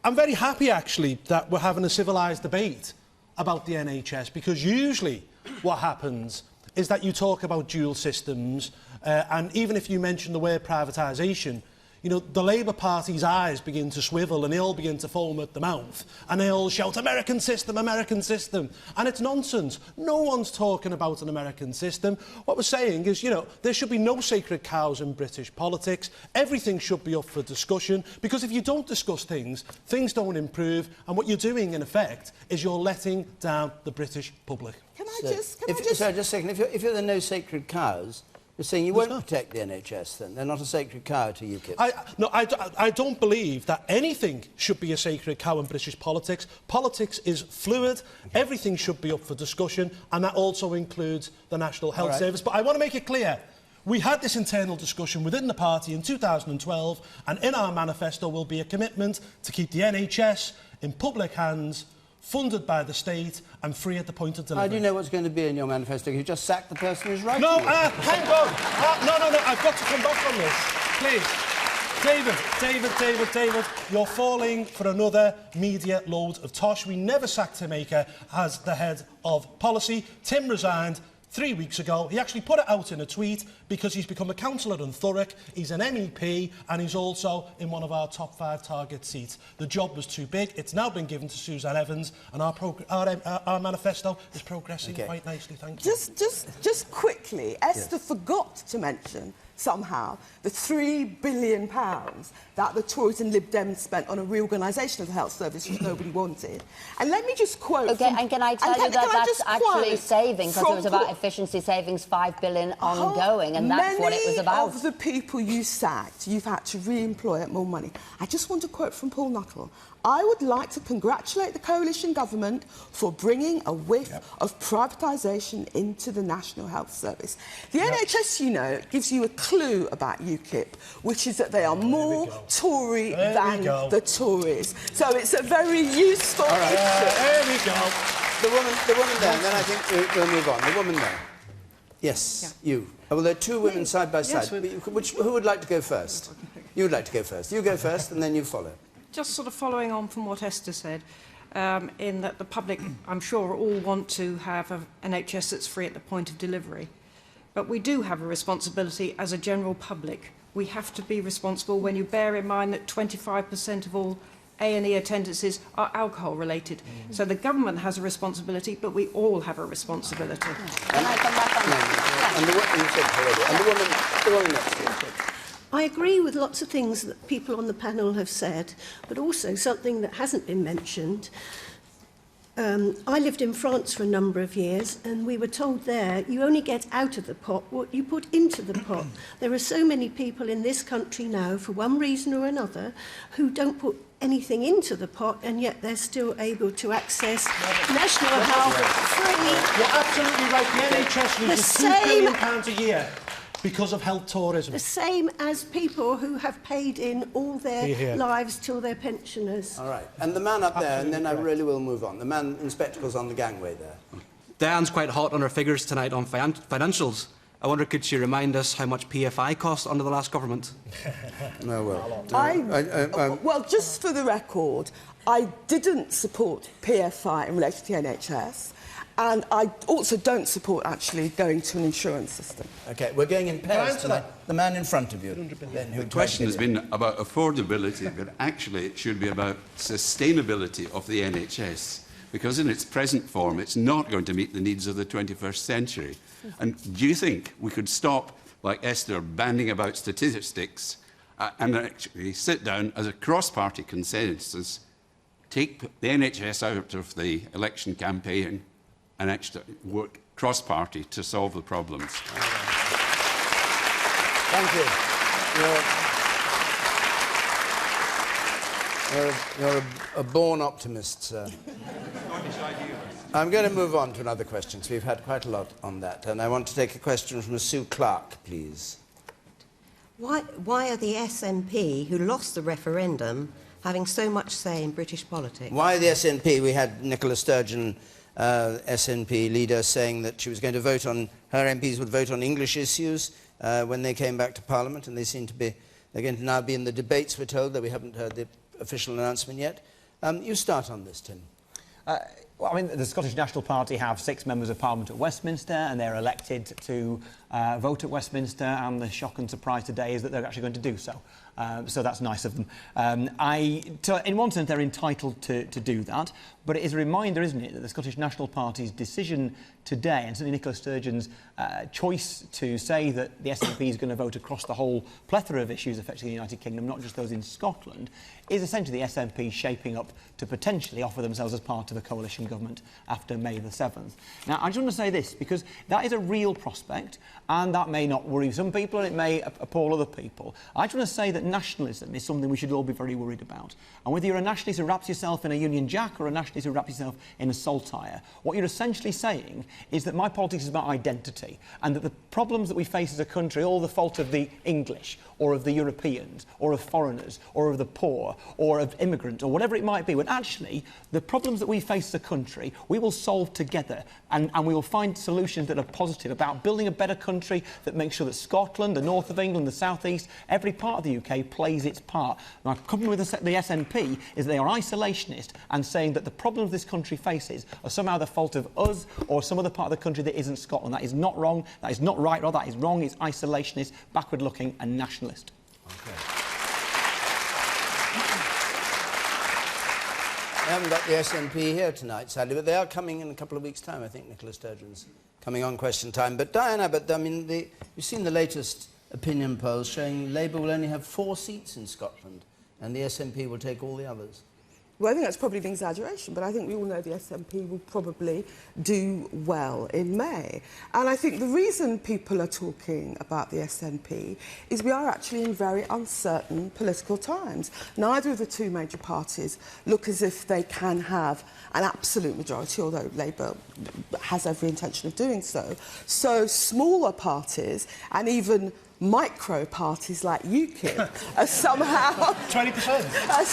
I'm very happy, actually, that we're having a civilised debate about the NHS, because usually what happens is that you talk about dual systems, and even if you mention the word privatisation, you know, the Labour Party's eyes begin to swivel and they all begin to foam at the mouth and they all shout, American system, American system. And it's nonsense. No one's talking about an American system. What we're saying is, you know, there should be no sacred cows in British politics. Everything should be up for discussion, because if you don't discuss things, things don't improve. And what you're doing, in effect, is you're letting down the British public. Sorry, just a second. If you're the no sacred cows, you're saying you won't protect the NHS, then? They're not a sacred cow to UKIP? I don't believe that anything should be a sacred cow in British politics. Politics is fluid. Everything should be up for discussion, and that also includes the National Health Service. But I want to make it clear, we had this internal discussion within the party in 2012, and in our manifesto will be a commitment to keep the NHS in public hands, funded by the state and free at the point of delivery. How do you know what's going to be in your manifesto? You just sacked the person who's right. No, hang on. No, I've got to come back on this. Please. David, you're falling for another media load of tosh. We never sacked Tim Aker as the head of policy. Tim resigned 3 weeks ago. He actually put it out in a tweet because he's become a councillor in Thurrock, he's an MEP, and he's also in one of our top 5 target seats. The job was too big. It's now been given to Susan Evans, and our manifesto is progressing quite nicely, thank you. Just quickly, Esther forgot to mention somehow the £3 billion that the Tories and Lib Dems spent on a reorganisation of the health service which nobody wanted. And let me just quote... OK, and can I tell you that that's actually saving, because it was about efficiency savings, £5 billion ongoing, and that's what it was about. Many of the people you sacked, you've had to re-employ at more money. I just want to quote from Paul Nuttall. I would like to congratulate the coalition government for bringing a whiff of privatisation into the National Health Service. The NHS, you know, gives you a clue about UKIP, which is that they are more Tory than the Tories. So it's a very useful issue. There we go. The woman there, and then I think we'll move on. The woman there. Yes, you. Well, there are two women side by side. Who would like to go first? You would like to go first. You go first, and then you follow. Just sort of following on from what Esther said, in that the public, I'm sure, all want to have an NHS that's free at the point of delivery. But we do have a responsibility as a general public. We have to be responsible when you bear in mind that 25% of all A&E attendances are alcohol related. So the government has a responsibility, but we all have a responsibility. Can I come back on that? And the woman next to you. I agree with lots of things that people on the panel have said, but also something that hasn't been mentioned. I lived in France for a number of years, and we were told there you only get out of the pot what you put into the pot. There are so many people in this country now, for one reason or another, who don't put anything into the pot, and yet they're still able to access national health free. You're absolutely right. The NHS loses £2 billion a year because of health tourism. The same as people who have paid in all their lives till they're pensioners. All right. And the man up there, and then I really will move on. The man in spectacles on the gangway there. Diane's quite hot on her figures tonight on financials. I wonder, could she remind us how much PFI cost under the last government? No, well. Well, just for the record, I didn't support PFI in relation to the NHS. And I also don't support actually going to an insurance system. OK, we're going in pairs tonight. The man in front of you. The question has been about affordability, but actually it should be about sustainability of the NHS, because in its present form it's not going to meet the needs of the 21st century. And do you think we could stop, like Esther, banding about statistics and actually sit down as a cross-party consensus, take the NHS out of the election campaign and actually work cross-party to solve the problems? Thank you. You're a born optimist, sir. I'm going to move on to another question, because we've had quite a lot on that. And I want to take a question from Sue Clark, please. Why are the SNP, who lost the referendum, having so much say in British politics? Why the SNP? We had Nicola Sturgeon, SNP leader, saying that she was going to vote on, her MPs would vote on English issues when they came back to Parliament, and they seem to be, they're going to now be in the debates, we're told, though we haven't heard the official announcement yet. You start on this, Tim. Well, I mean, the Scottish National Party have 6 members of Parliament at Westminster, and they're elected to vote at Westminster, and the shock and surprise today is that they're actually going to do so. So that's nice of them. In one sense, they're entitled to do that, but it is a reminder, isn't it, that the Scottish National Party's decision today, and certainly Nicola Sturgeon's choice to say that the SNP is going to vote across the whole plethora of issues affecting the United Kingdom, not just those in Scotland, is essentially the SNP shaping up to potentially offer themselves as part of a coalition government after May the 7th. Now, I just want to say this, because that is a real prospect, and that may not worry some people, and it may appall other people. I just want to say that nationalism is something we should all be very worried about. And whether you're a nationalist who wraps yourself in a Union Jack or a nationalist who wraps yourself in a saltire, what you're essentially saying is that my politics is about identity, and that the problems that we face as a country are all the fault of the English, or of the Europeans, or of foreigners, or of the poor, or of immigrants, or whatever it might be, when actually the problems that we face as a country we will solve together, and we will find solutions that are positive about building a better country that makes sure that Scotland, the north of England, the south east, every part of the UK plays its part. My problem with the SNP is they are isolationist and saying that the problems this country faces are somehow the fault of us or some other part of the country that isn't Scotland. That is not wrong, that is not right, or that is wrong, it's isolationist, backward-looking and nationalist. Okay. We haven't got the SNP here tonight, sadly, but they are coming in a couple of weeks' time. I think Nicola Sturgeon's coming on Question Time. But Diane Abbott, I mean, you've seen the latest opinion polls showing Labour will only have 4 seats in Scotland, and the SNP will take all the others. Well, I think that's probably an exaggeration, but I think we all know the SNP will probably do well in May. And I think the reason people are talking about the SNP is we are actually in very uncertain political times. Neither of the 2 major parties look as if they can have an absolute majority, although Labour has every intention of doing so. So smaller parties and even micro parties like UKIP are somehow 20%. Are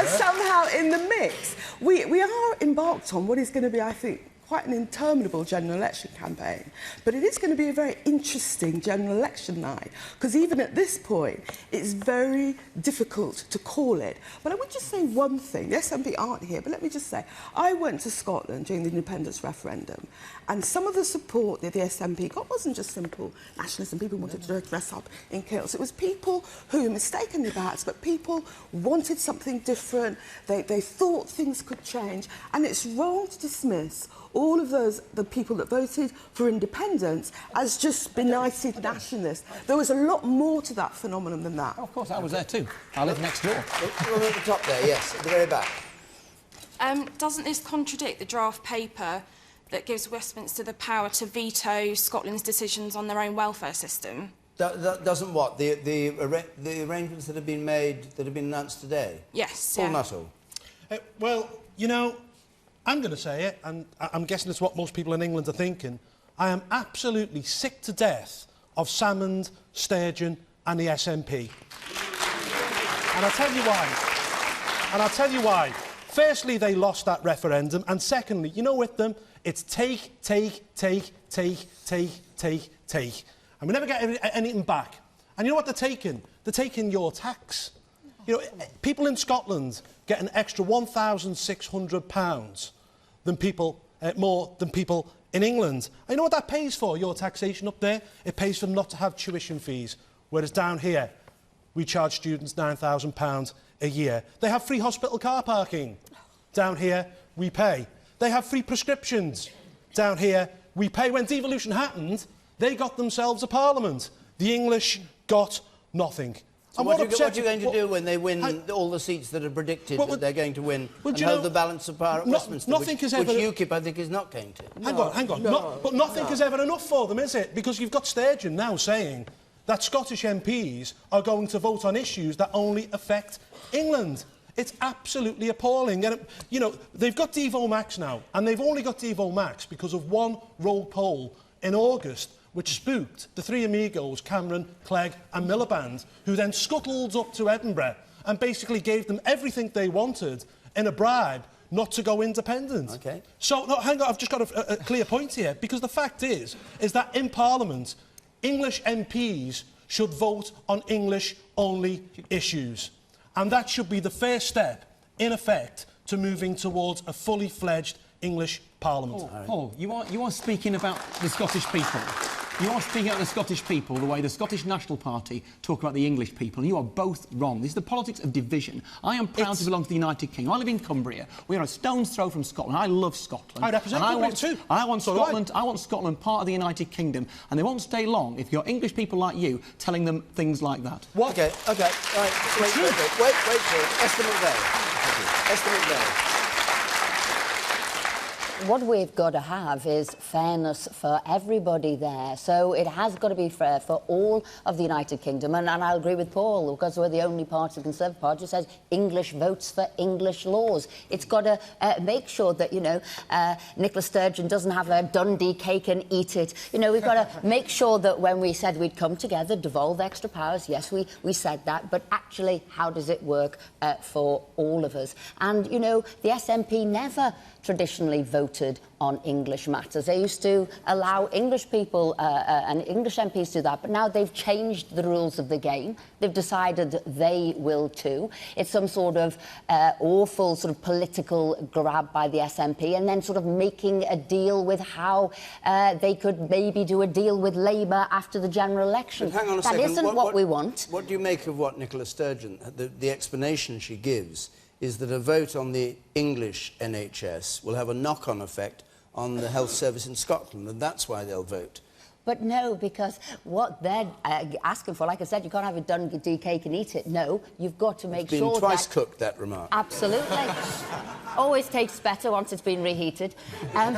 somehow in the mix. We are embarked on what is going to be, I think, quite an interminable general election campaign. But it is going to be a very interesting general election night, because even at this point, it's very difficult to call it. But I would just say one thing. The SNP aren't here, but let me just say, I went to Scotland during the independence referendum, and some of the support that the SNP got wasn't just simple nationalism, people wanted to dress up in kilts. It was people who, mistakenly perhaps, but people wanted something different. They thought things could change, and it's wrong to dismiss all of the people that voted for independence as just benighted nationalists. There was a lot more to that phenomenon than that. Oh, of course, I was there too. I live next door. You're at the top there, yes, at the very back. Doesn't this contradict the draft paper that gives Westminster the power to veto Scotland's decisions on their own welfare system? That doesn't what? The arrangements that have been made, that have been announced today? Yes, Paul yeah. Nuttall. Well, you know, I'm going to say it, and I'm guessing it's what most people in England are thinking. I am absolutely sick to death of Salmond, Sturgeon and the SNP. And I'll tell you why. And I'll tell you why. Firstly, they lost that referendum, and secondly, you know, with them, it's take, and we never get anything back. And you know what they're taking? They're taking your tax. You know, people in Scotland get an extra £1,600 than people, more than people in England. And you know what that pays for, your taxation up there? It pays for them not to have tuition fees, whereas down here, we charge students £9,000 a year. They have free hospital car parking. Down here, we pay. They have free prescriptions. Down here, we pay. When devolution happened, they got themselves a parliament. The English got nothing. So what are you going to do when they win all the seats that are predicted that they're going to win and hold the balance of power at Westminster, which UKIP, I think, is not going to? Hang on. But nothing is ever enough for them, is it? Because you've got Sturgeon now saying that Scottish MPs are going to vote on issues that only affect England. It's absolutely appalling. And, you know, they've got Devo Max now, and they've only got Devo Max because of one roll poll in August, which spooked the three amigos, Cameron, Clegg and Miliband, who then scuttled up to Edinburgh and basically gave them everything they wanted in a bribe not to go independent. Okay. So, no, hang on, I've just got a clear point here, because the fact is that in Parliament, English MPs should vote on English-only issues. And that should be the first step, in effect, to moving towards a fully fledged English Parliament. Paul, you are speaking about the Scottish people. You are speaking about the Scottish people the way the Scottish National Party talk about the English people. And you are both wrong. This is the politics of division. I am proud to belong to the United Kingdom. I live in Cumbria. We are a stone's throw from Scotland. I love Scotland. I represent Cumbria too. I want Scotland part of the United Kingdom. And they won't stay long if you're English people like you telling them things like that. What? OK. All right. Wait. Esther McVey. Esther McVey. What we've got to have is fairness for everybody there. So it has got to be fair for all of the United Kingdom. And I'll agree with Paul, because we're the only party, the Conservative Party, who says English votes for English laws. It's got to make sure that, you know, Nicola Sturgeon doesn't have a Dundee cake and eat it. You know, we've got to make sure that when we said we'd come together, devolve extra powers, yes, we said that, but actually, how does it work for all of us? And, you know, the SNP never traditionally voted on English matters. They used to allow English people and English MPs to do that, but now they've changed the rules of the game. They've decided they will too. It's some sort of awful sort of political grab by the SNP, and then sort of making a deal with how they could maybe do a deal with Labour after the general election. But hang on a that second. isn't what we want. What do you make of what Nicola Sturgeon, the explanation she gives, is that a vote on the English NHS will have a knock-on effect on the health service in Scotland, and that's why they'll vote. But no, because what they're asking for, like I said, you can't have a Dundee cake and eat it. No, you've got to make sure that... It's been twice cooked, that remark. Absolutely. Always tastes better once it's been reheated. And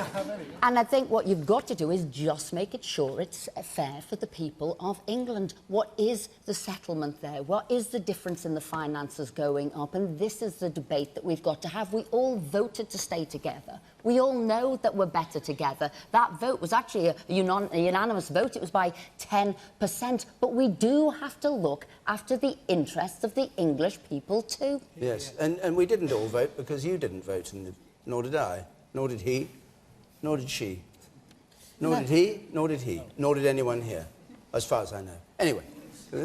I think what you've got to do is just make it sure it's fair for the people of England. What is the settlement there? What is the difference in the finances going up? And this is the debate that we've got to have. We all voted to stay together. We all know that we're better together. That vote was actually a unanimous vote. It was by 10%. But we do have to look after the interests of the English people too. Yes, and we didn't all vote because you didn't vote, nor did I, nor did he. Nor did she. Nor did he. Nor did he. Nor did anyone here, as far as I know. Anyway,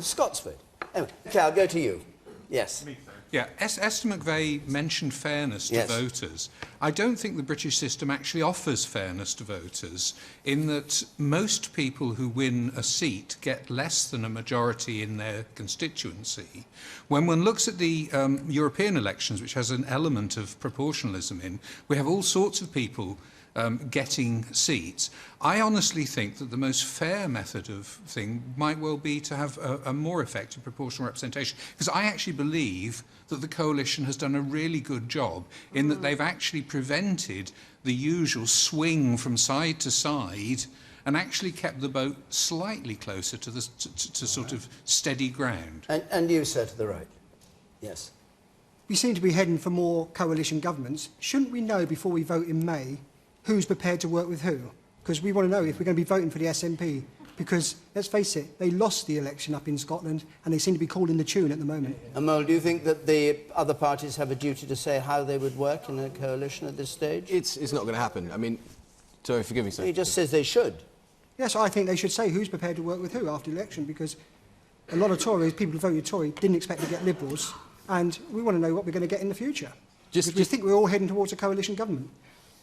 Scott's vote. Anyway, okay, I'll go to you. Yes. Yeah, Esther McVey mentioned fairness to voters. I don't think the British system actually offers fairness to voters in that most people who win a seat get less than a majority in their constituency. When one looks at the European elections, which has an element of proportionalism in, we have all sorts of people getting seats. I honestly think that the most fair method of thing might well be to have a more effective proportional representation, because I actually believe that the coalition has done a really good job in that they've actually prevented the usual swing from side to side and actually kept the boat slightly closer to the to sort of steady ground. And you, sir, to the right. Yes. We seem to be heading for more coalition governments. Shouldn't we know before we vote in May who's prepared to work with who? Because we want to know if we're going to be voting for the SNP. Because, let's face it, they lost the election up in Scotland and they seem to be calling the tune at the moment. Amol, do you think that the other parties have a duty to say how they would work in a coalition at this stage? It's not going to happen. I mean, sorry, forgive me, sir. He just says they should. Yes, I think they should say who's prepared to work with who after the election, because a lot of Tories, people who voted Tory, didn't expect to get Liberals, and we want to know what we're going to get in the future. We think we're all heading towards a coalition government.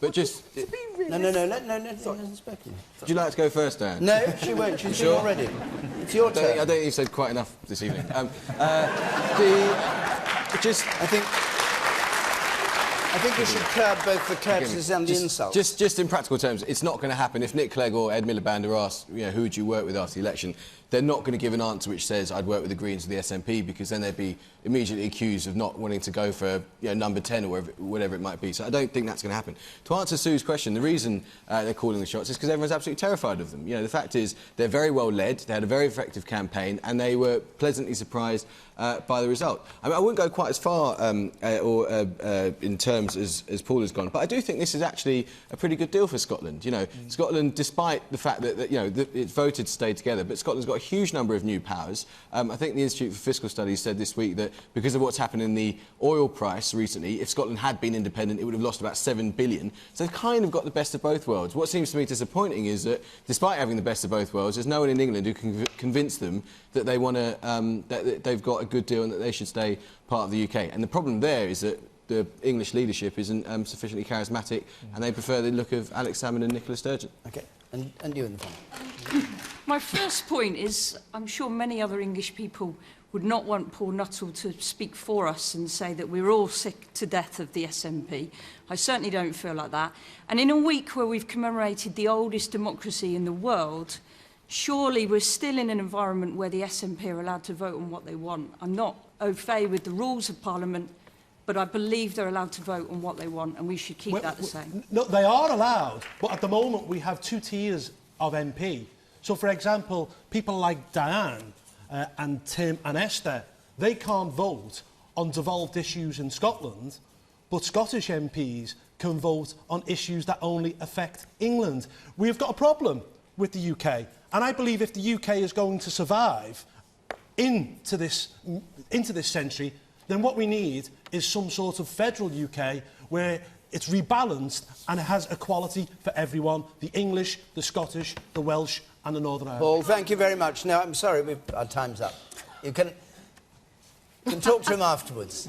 But just... No, hasn't spoken. Would you like to go first, Diane? No, she won't. She's sure? already. It's your turn. I don't think you've said quite enough this evening. I think we should curb both the curses and the insults. Just in practical terms, it's not going to happen. If Nick Clegg or Ed Miliband are asked, who would you work with after the election, they're not going to give an answer which says I'd work with the Greens or the SNP, because then they'd be immediately accused of not wanting to go for number 10 or whatever it might be. So I don't think that's going to happen. To answer Sue's question, the reason they're calling the shots is because everyone's absolutely terrified of them. The fact is they're very well led, they had a very effective campaign, and they were pleasantly surprised by the result. I mean, I wouldn't go quite as far in terms as Paul has gone, but I do think this is actually a pretty good deal for Scotland. Scotland, despite the fact that it's voted to stay together, but Scotland's got a huge number of new powers. I think the Institute for Fiscal Studies said this week that because of what's happened in the oil price recently, if Scotland had been independent, it would have lost about $7 billion. So they've kind of got the best of both worlds. What seems to me disappointing is that, despite having the best of both worlds, there's no one in England who can convince them that they want to, that they've got a good deal and that they should stay part of the UK. And the problem there is that the English leadership isn't sufficiently charismatic, and they prefer the look of Alex Salmond and Nicola Sturgeon. OK, and you in the front. My first point is, I'm sure many other English people would not want Paul Nuttall to speak for us and say that we're all sick to death of the SNP. I certainly don't feel like that. And in a week where we've commemorated the oldest democracy in the world, surely we're still in an environment where the SNP are allowed to vote on what they want. I'm not au fait with the rules of Parliament, but I believe they're allowed to vote on what they want, and we should keep that the same. No, they are allowed, but at the moment we have two tiers of MP. So, for example, people like Diane and Tim and Esther, they can't vote on devolved issues in Scotland, but Scottish MPs can vote on issues that only affect England. We've got a problem with the UK, and I believe if the UK is going to survive into this century, then what we need is some sort of federal UK where it's rebalanced and it has equality for everyone, the English, the Scottish, the Welsh and the Northern Irish. Paul, thank you very much. No, I'm sorry, our time's up. You can talk to him afterwards.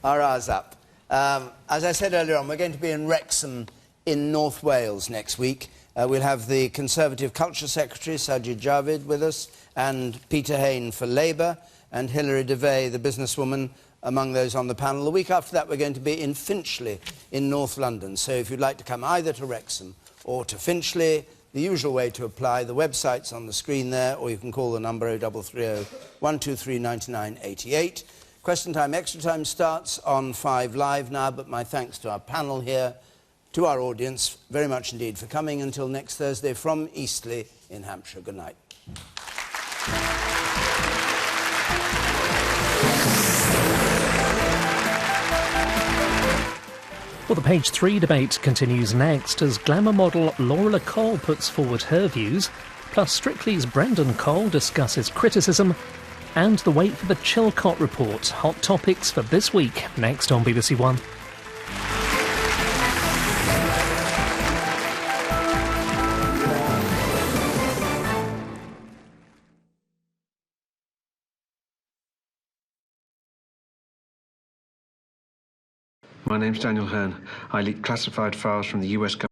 Our hour's up. As I said earlier on, we're going to be in Wrexham in North Wales next week. We'll have the Conservative Culture Secretary, Sajid Javid, with us, and Peter Hain for Labour, and Hilary Devey, the businesswoman, among those on the panel. The week after that, we're going to be in Finchley in North London. So if you'd like to come either to Wrexham or to Finchley, the usual way to apply, the website's on the screen there, or you can call the number 0330 123 9988. Question time, extra time starts on 5 Live now, but my thanks to our panel here, to our audience, very much indeed for coming. Until next Thursday from Eastleigh in Hampshire. Good night. Well, the Page 3 debate continues next as glamour model Laura Cole puts forward her views, plus Strictly's Brendan Cole discusses criticism, and the wait for the Chilcot report. Hot topics for this week, next on BBC One. My name's Daniel Hearn. I leak classified files from the US government.